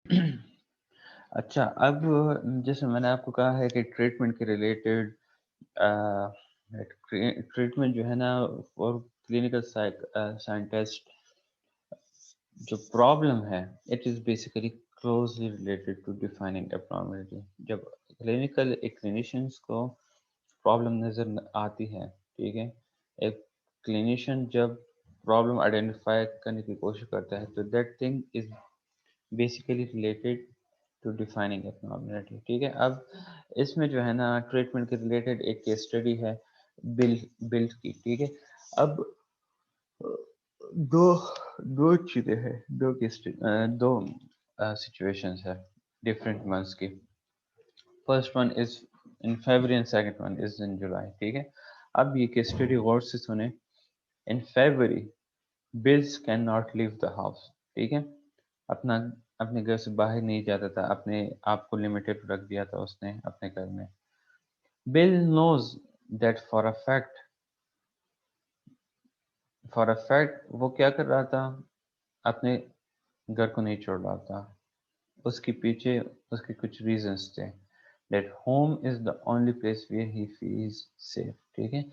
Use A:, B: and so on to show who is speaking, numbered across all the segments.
A: अच्छा, अब जैसे मैंने आपको कहा है कि ट्रीटमेंट के रिलेटेड अ, ट्रीटमेंट जो है ना और क्लिनिकल साइंटिस्ट जो प्रॉब्लम है, it is basically closely related to defining abnormality. जब एक क्लिनिशियंस को प्रॉब्लम नज़र आती है, ठीक है? एक क्लिनिशियन जब प्रॉब्लम आइडेंटिफ़ाई करने की कोशिश करता है, तो that thing is basically related to defining abnormality, ठीक है? अब इसमें जो है ना ट्रीटमेंट के रिलेटेड एक केस स्टडी है बिल बिल की, ठीक है? अब दो दो चीज़ें हैं, 2 सिचुएशंस है डिफरेंट मंथ्स की। First one is in February and second one is in July, ठीक है? अब ये केस स्टडी गौर से सुनें। In February bills can not leave the house, ठीक है? अपना अपने घर से बाहर नहीं जाता था, अपने आप को लिमिटेड रख दिया था उसने अपने घर में। Bill knows that for a fact वो क्या कर रहा था? अपने घर को नहीं छोड़ रहा था। उसके पीछे उसके कुछ रीज़न्स थे। That home is the only place where he feels safe, ठीक है?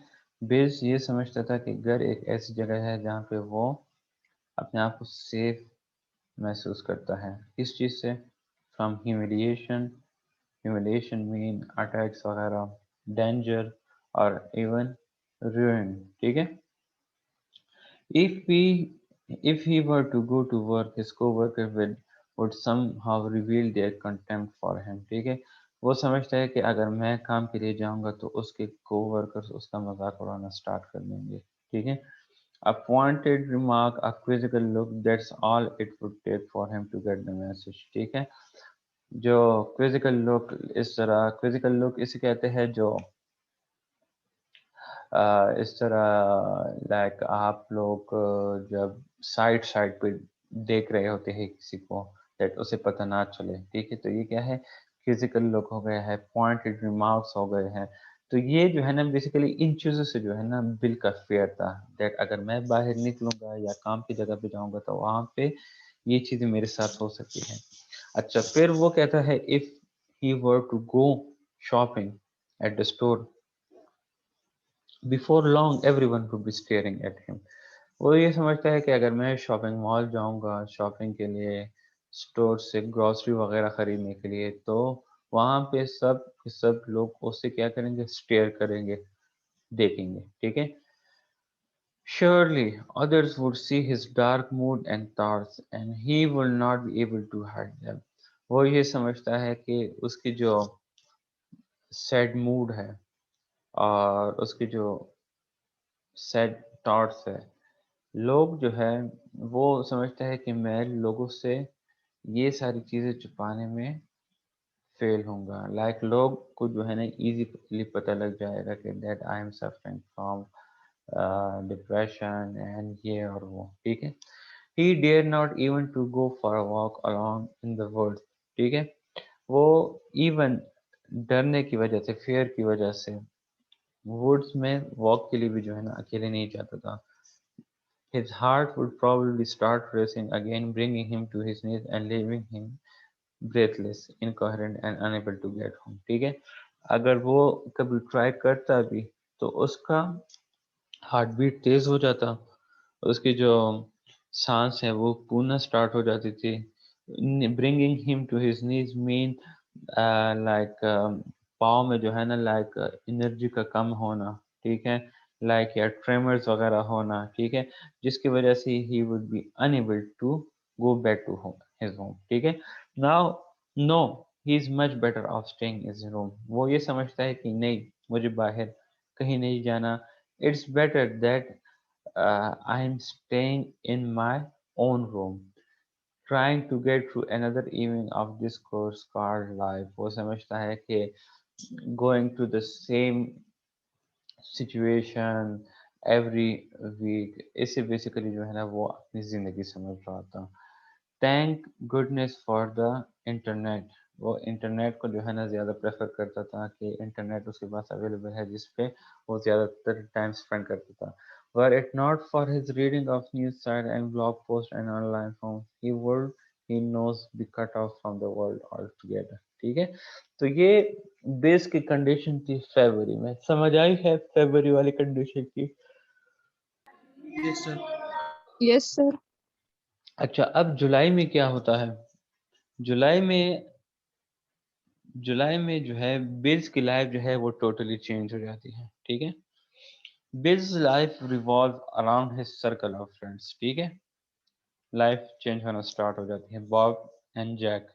A: बिल्स ये समझता था कि घर एक ऐसी जगह है जहाँ पे वो अपने आप को सेफ महसूस करता है। किस चीज़ से? फ्रॉम ह्यूमिलिएशन मीन अटैक्स वगैरह, डेंजर और इवन ruin, ठीक है? If we if he were to go to work, his coworker would somehow reveal their contempt for him, ठीक है? वो समझता है कि अगर मैं काम के लिए जाऊँगा तो उसके कोवर्कर्स उसका मज़ाक उड़ाना स्टार्ट कर देंगे, ठीक है? A pointed remark, a quizzical look, that's all it would take for him to get the message, ठीक है? जो क्विज़िकल लुक इसे कहते हैं जो इस तरह लाइक आप लोग जब साइड साइड पे देख रहे होते हैं किसी को दैट उसे पता ना चले, ठीक है? तो ये क्या है? फिजिकल लुक हो गया है, पॉइंटेड रिमार्क्स हो गए हैं। तो ये जो है ना बेसिकली इन चीज़ों से जो है ना बिल का फेयर था दैट अगर मैं बाहर निकलूँगा या काम की जगह पे जाऊँगा तो वहाँ पे ये चीज़ें मेरे साथ हो सकती हैं। अच्छा, फिर वो कहता है if he were to go shopping at the store before long everyone would be staring at him. वो ये समझता है कि अगर मैं शॉपिंग मॉल जाऊँगा शॉपिंग के लिए, स्टोर से ग्रोसरी वगैरह खरीदने के लिए, तो वहाँ पे सब के सब लोग उससे क्या करेंगे? स्टेयर करेंगे, देखेंगे, ठीक है? Surely others would see his dark mood and thoughts and he will not be able to hide them। वो ये समझता है कि उसकी जो सैड मूड है और उसकी जो सैड थॉट्स है, लोग जो है वो समझते हैं कि मैं लोगों से ये सारी चीज़ें छुपाने में फेल होऊँगा। लाइक लोग को जो है ना ईज़िली पता लग जाएगा कि that I am suffering from depression and ये और वो, ठीक है? He dare not even to go for a walk along in the woods, ठीक है? वो इवन डरने की वजह से, फ़ियर की वजह से वुड्स में वॉक के लिए भी जो है ना अकेले नहीं जाता था। His heart would probably start racing again, bringing him to his knees and leaving him breathless, incoherent and unable to get home, ठीक है? अगर वो कभी ट्राई करता भी तो उसका हार्ट बीट तेज़ हो जाता, उसकी जो साँस है वो पुनः स्टार्ट हो जाती थी। Bringing him to his knees mean like पाँव में जो है ना लाइक एनर्जी का कम होना, ठीक है? लाइक या ट्रेमर्स वगैरह होना, ठीक है? जिसकी वजह से he would be unable to go back to his home, ठीक है? Now no, he is much better off staying in his room. वो ये समझता है कि नहीं, मुझे बाहर कहीं नहीं जाना। It's better that I'm staying in my own room, trying to get through another evening of this course called life। वो समझता है कि going to the same situation every week इससे बेसिकली जो है ना वो अपनी ज़िंदगी समझ रहा था। Thank goodness for the internet. वो इंटरनेट को जो है ना ज़्यादा प्रेफर करता था कि इंटरनेट उसके पास अवेलेबल है जिस पे वो ज़्यादातर टाइम स्पेंड करता था। Were it not for his reading of news site and blog post and online form he would he knows be cut off from the world altogether. ठीक है, तो ये बेस की कंडीशन थी फेब्रुवरी में, समझ आई है फेब्रुवरी वाली कंडीशन की?
B: Yes, sir.
C: Yes, sir.
A: अच्छा, अब जुलाई में क्या होता है? जुलाई में जुलाई में जो है बिल्स की लाइफ जो है वो टोटली चेंज हो जाती है। ठीक है, Bill's life revolve around his circle of friends. ठीक है, लाइफ चेंज होना स्टार्ट हो जाती है। Bob and Jack,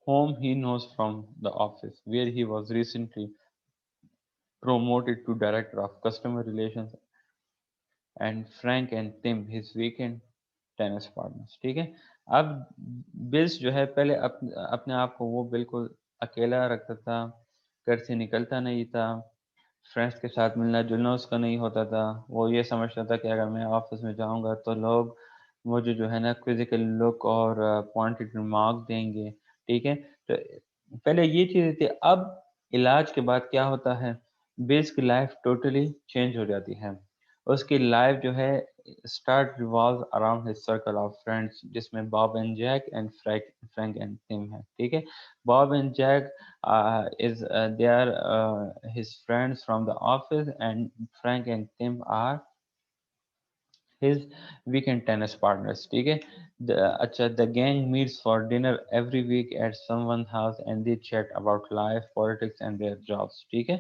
A: whom he knows from the office where he was recently promoted to director of customer relations, and Frank and Tim his weekend tennis partners. ठीक है, अब bills जो है पहले अपने आप को वो बिल्कुल अकेला रखता था, घर से निकलता नहीं था, फ्रेंड्स के साथ मिलना जुलना उसका नहीं होता था। वो ये समझता था कि अगर मैं ऑफिस में जाऊंगा तो लोग मुझे जो है ना क्विजिकल लुक और पॉइंटेड रिमार्क देंगे। ठीक है, तो पहले ये चीज़ थी। अब इलाज के बाद क्या होता है, बिल्स की लाइफ टोटली चेंज हो जाती है। उसकी लाइफ जो है start revolve around his circle of friends, जिसमें Bob and Jack and Frank and Tim है। ठीक है, Bob and Jack is they are his friends from the office, and Frank and Tim are his weekend tennis partners. ठीक है, अच्छा, the gang meets for dinner every week at someone's house and they chat about life, politics and their jobs. ठीक है,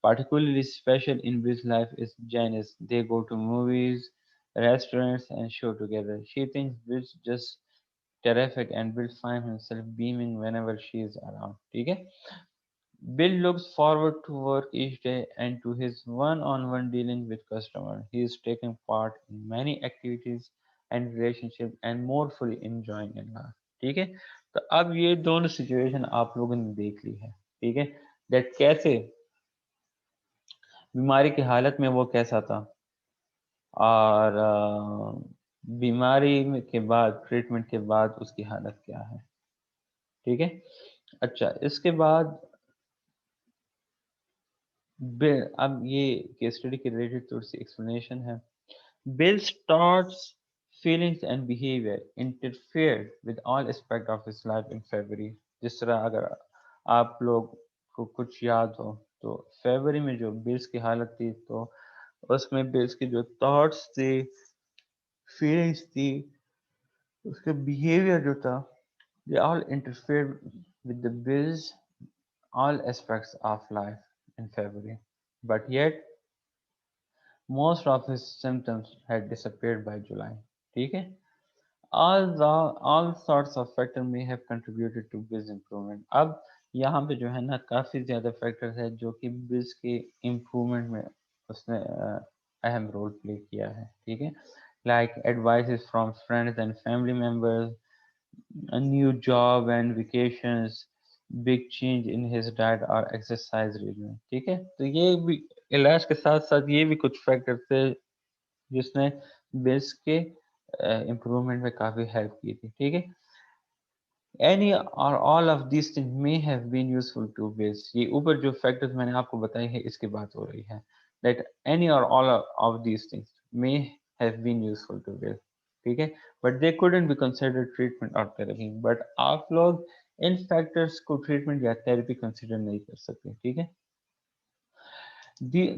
A: particularly special in Bill's life is Janice. They go to movies, restaurants and show together. She thinks Bill's just terrific and will find himself beaming whenever she is around. ठीक है, Bill looks forward to work each day and to his one-on-one dealing with customers. He is taking part in many activities and relationships and more fully enjoying in life. ठीक है, तो अब ये दोनों situation आप लोगों ने देख ली है। ठीक है, दैट कैसे बीमारी की हालत में वो कैसा था, और बीमारी के बाद ट्रीटमेंट के बाद उसकी हालत क्या है। ठीक है, अच्छा, इसके बाद अब ये केस स्टडी के रिलेटेड थोड़ी सी एक्सप्लेनेशन है। Bill's thoughts, feelings and behavior interfered with all aspects of his life in February. जिस तरह अगर आप लोग को कुछ याद हो तो फरवरी में जो बिल्स की हालत थी, तो उसमें बिल्स की जो थॉट्स थी, फीलिंग्स थी, उसका बिहेवियर जो था, they all interfered with the bills all aspects of life in February. But yet most of his symptoms had disappeared by July. ठीक है, all sorts of factors may have contributed to Bill's improvement. अब यहाँ पे जो है ना काफ़ी ज़्यादा फैक्टर्स है जो कि बिल्स के इम्प्रूवमेंट में उसने अहम रोल प्ले किया है। ठीक है, like advices from friends and family members, a new job and vacations, big change in his diet or exercise regimen. ठीक है, तो ये भी इलाज के साथ साथ ये भी कुछ फैक्टर थे जिसने बिल्स के इम्प्रूवमेंट में काफ़ी हेल्प की थी। ठीक है, एनी और all of this thing may have been useful to Bill's. ये ऊपर जो फैक्टर्स मैंने आपको बताए हैं इसकी बात हो रही है, दैट एनी और all of this things may have been useful to Bill's. ठीक है, but they couldn't be considered treatment और थेरेपी। बट आप लोग इन फैक्टर्स को ट्रीटमेंट या थेरेपी कंसिडर नहीं कर सकते। ठीक है,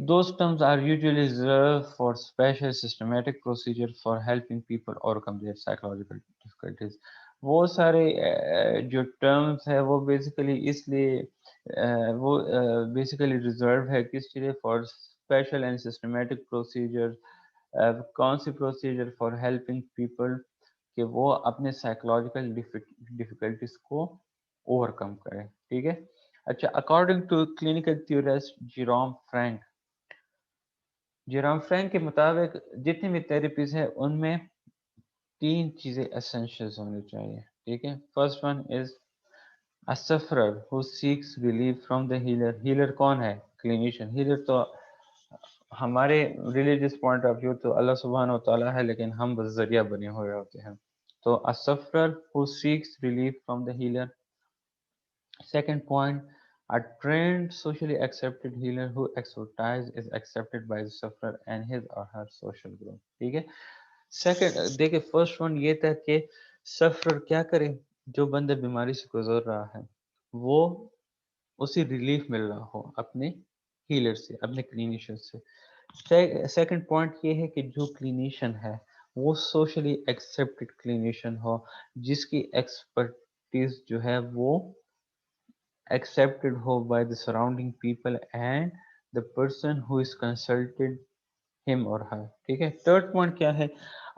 A: those terms are usually reserved for special systematic procedure for helping people overcome their psychological difficulties. वो सारे जो टर्म्स है वो बेसिकली इसलिए वो बेसिकली रिजर्व है किस लिए, for special and systematic procedure. कौन सी प्रोसीजर, फॉर हेल्पिंग पीपल कि वो अपने साइकोलॉजिकल डिफिकल्टीज को ओवरकम करें। ठीक है, अच्छा, according to clinical theorist Jerome Frank के मुताबिक जितनी भी थेरेपीज है उनमें तीन चीजें एसेंशियल्स होनी चाहिए। ठीक है, first one is a sufferer who seeks relief from the healer. Healer कौन है? क्लिनिशियन। हीलर तो हमारे रिलीजियस पॉइंट ऑफ व्यू तो अल्लाह सुब्हान व तआला है, लेकिन हम बस जरिया बने हुए होते हैं। तो a sufferer who seeks relief from the healer. Second point, a trained, socially accepted healer who expertise is accepted by the sufferer and his or her social group. ठीक है, सेकंड देखिए, फर्स्ट वन ये था कि sufferer क्या करे, जो बंदा बीमारी से गुजर रहा है वो उसे रिलीफ मिल रहा हो अपने हीलर से, अपने क्लिनिशियन से। सेकंड पॉइंट ये है कि जो क्लिनिशियन है वो सोशली एक्सेप्टेड क्लिनिशियन हो, जिसकी एक्सपर्टीज जो है वो accepted हो by the surrounding people and the person who is consulted him or her। ठीक है। थर्ड पॉइंट क्या है?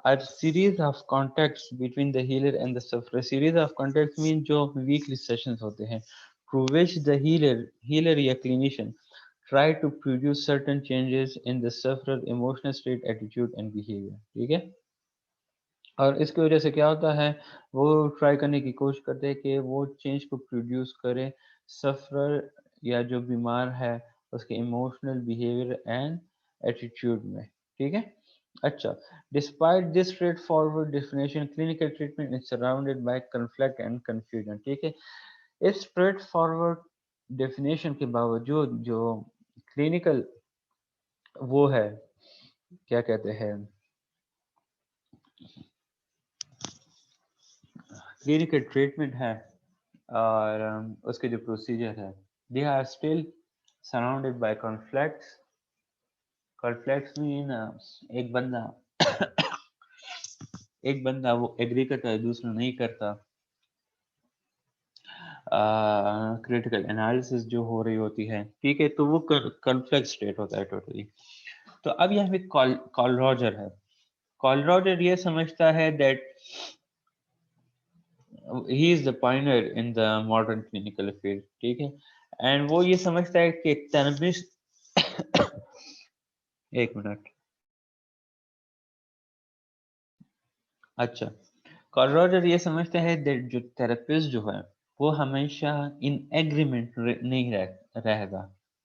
A: A series of contacts between the healer and the sufferer। series of contacts mean जो weekly sessions होते हैं through which the healer या clinician try to produce certain changes in the sufferer emotional state, attitude and behavior। ठीक है। और इसकी वजह से क्या होता है, वो ट्राई करने की कोशिश करते हैं कि वो चेंज को प्रोड्यूस करे सफरर या जो बीमार है उसके इमोशनल बिहेवियर एंड एटीट्यूड में। ठीक है। अच्छा, despite this straight forward definition clinical treatment is surrounded by conflict and confusion. ठीक है। इस स्ट्रेट फॉरवर्ड डेफिनेशन के बावजूद जो क्लिनिकल वो है, क्या कहते हैं, क्लिनिकल ट्रीटमेंट है और उसके जो प्रोसीजर है, they are still surrounded by conflicts. Conflicts mean एक बंदा एक बंदा वो एग्री करता है, दूसरा नहीं करता। क्रिटिकल एनालिसिस जो हो रही होती है, ठीक है, तो वो कॉन्फ्लिक्ट स्टेट होता है टोटली। तो अब यहाँ पे कॉल रॉजर है। कॉल रॉजर ये समझता है that he is the Pioneer in the modern clinical field. ठीक है। एंड वो ये समझता है कि थेरेपिस्ट एक मिनट। अच्छा, कॉल रॉजर ये समझता है that जो थेरेपिस्ट जो है वो हमेशा इन एग्रीमेंट नहीं रहेगा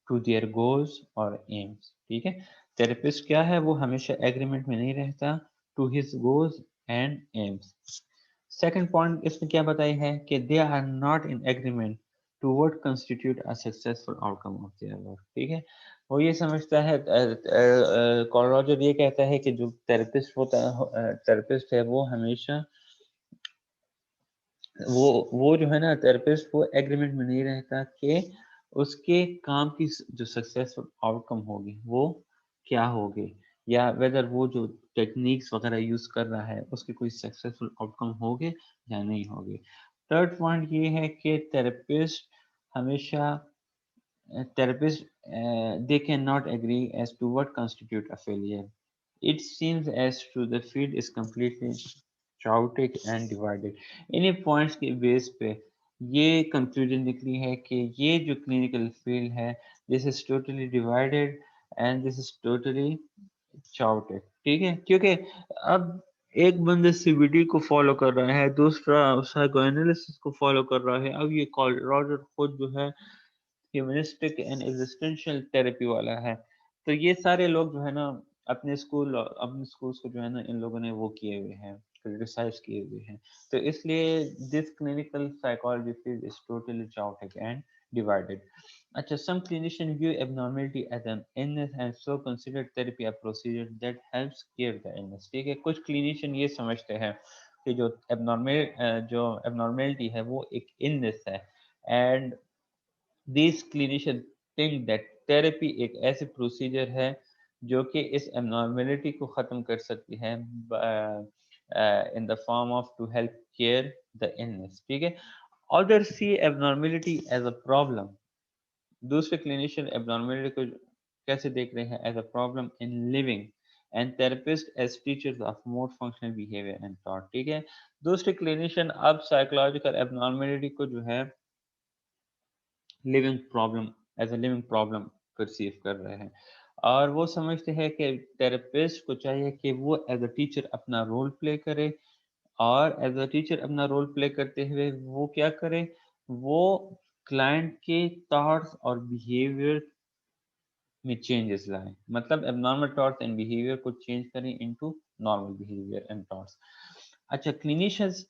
A: टू देयर गोल्स और एम्स। ठीक है। थेरेपिस्ट क्या है, वो हमेशा एग्रीमेंट में नहीं रहता to his goals and aims. Second point इसमें क्या बताई है कि they are not in agreement to what constitute a successful outcome of their work. ठीक है। वो ये समझता है, कॉल रॉजर ये कहता है कि जो थेरेपिस्ट है वो हमेशा वो जो है ना थेरेपिस्ट, वो एग्रीमेंट में नहीं रहता कि उसके काम की जो सक्सेसफुल आउटकम होगी वो क्या होगी, या वेदर वो जो टेक्निक्स वगैरह यूज कर रहा है उसके कोई सक्सेसफुल आउटकम होगे या नहीं होगे। थर्ड पॉइंट ये है कि थेरेपिस्ट हमेशा therapists they cannot agree as to what constitute a failure। It seems as to the field is completely chaotic and divided। इन्हीं पॉइंट्स के बेस पे ये कंक्लूजन निकली है कि ये जो क्लिनिकल फील्ड है, this is totally divided and this is totally chaotic। ठीक है। क्योंकि अब एक बंदा सीबीटी को फॉलो कर रहा है, दूसरा साइकोएनालिसिस को फॉलो कर रहा है, अब ये कॉल रॉजर खुद जो है ह्यूमनिस्टिक एंड एग्जिस्टेंशियल थेरेपी वाला है। तो ये सारे लोग जो है ना अपने स्कूल्स को जो है ना इन लोगों ने वो किए हुए हैं, क्रिटिसाइज किए हुए हैं। तो इसलिए this clinical psychology field is totally chaotic and divided. अच्छा, some clinicians view abnormality as an illness and so consider therapy a procedure that helps cure the illness। ठीक है। कुछ क्लिनिशियन ये समझते हैं कि जो एबनॉर्मेलिटी है वो एक इलनेस है, and these clinicians think that therapy एक ऐसी प्रोसीजर है जो कि इस abnormality को ख़त्म कर सकती है in the form of to help cure the illness। ठीक है। Others see abnormality as a problem। दूसरे clinician abnormality को कैसे देख रहे हैं? as a problem in living and therapist as teachers of more functional behavior and thought। ठीक है। दूसरे clinician अब psychological abnormality को जो है living problem, as a living problem perceive कर रहे हैं, और वो समझते हैं कि थेरेपिस्ट को चाहिए कि वो एज अ टीचर अपना रोल प्ले करे, और एज अ टीचर अपना रोल प्ले करते हुए वो क्या करे, वो क्लाइंट के थॉट्स और बिहेवियर में चेंजेस लाए, मतलब एबनॉर्मल थॉट्स एंड बिहेवियर को चेंज करें into normal behaviour and thoughts. अच्छा, clinicians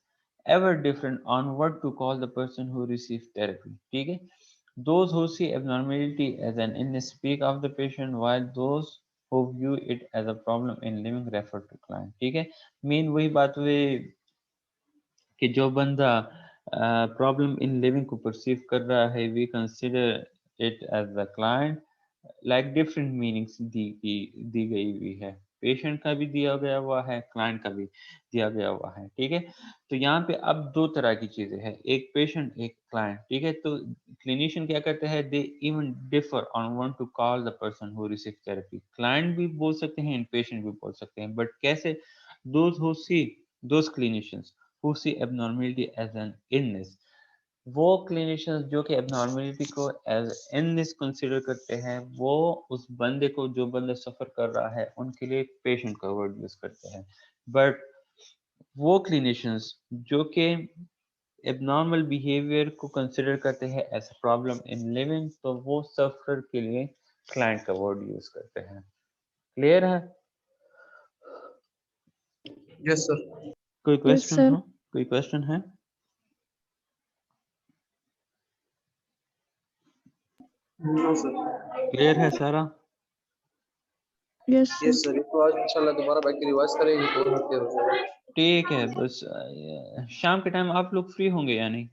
A: ever different on what to call the person who receives therapy। ठीक है। those who see abnormality as an illness speak of the patient, while those who view it as a problem in living refer to client। ठीक है। Main वही बात हुई कि जो बंदा प्रॉब्लम इन लिविंग को परसीव कर रहा है, we consider it as a client, like different meanings दी गई हुई है। पेशेंट का भी दिया गया हुआ है, क्लाइंट का भी दिया गया हुआ है, ठीक है। तो यहाँ पे अब दो तरह की चीजें हैं, एक पेशेंट एक क्लाइंट, ठीक है। तो क्लिनिशियन क्या करते हैं, they even differ on want to call the person who receive therapy. Client भी बोल सकते हैं, पेशेंट भी बोल सकते हैं, बट कैसे? Those who see, those clinicians who see abnormality as an illness, वो क्लिनिशियंस जो कि एबनॉर्मलिटी को एज इलनेस कंसीडर करते हैं, वो उस बंदे को, जो बंदा सफर कर रहा है, उनके लिए पेशेंट का वर्ड यूज करते हैं। बट वो क्लिनिशियंस जो कि एबनॉर्मल बिहेवियर को कंसिडर करते हैं as a problem in living, तो वो सफर के लिए क्लाइंट का वर्ड यूज करते हैं। क्लियर है?
B: Yes, sir.
A: कोई
C: Yes,
A: क्वेश्चन
C: sir.
A: हो? कोई क्वेश्चन है?
B: No, sir.
A: क्लियर है सारा?
C: Yes, sir.
B: Yes, sir. ये तो आज इंशाल्लाह दोबारा बाइक की रिवाइज करेंगे तो और क्लियर हो जाएगा।
A: ठीक है, बस शाम के टाइम आप लोग फ्री होंगे या नहीं?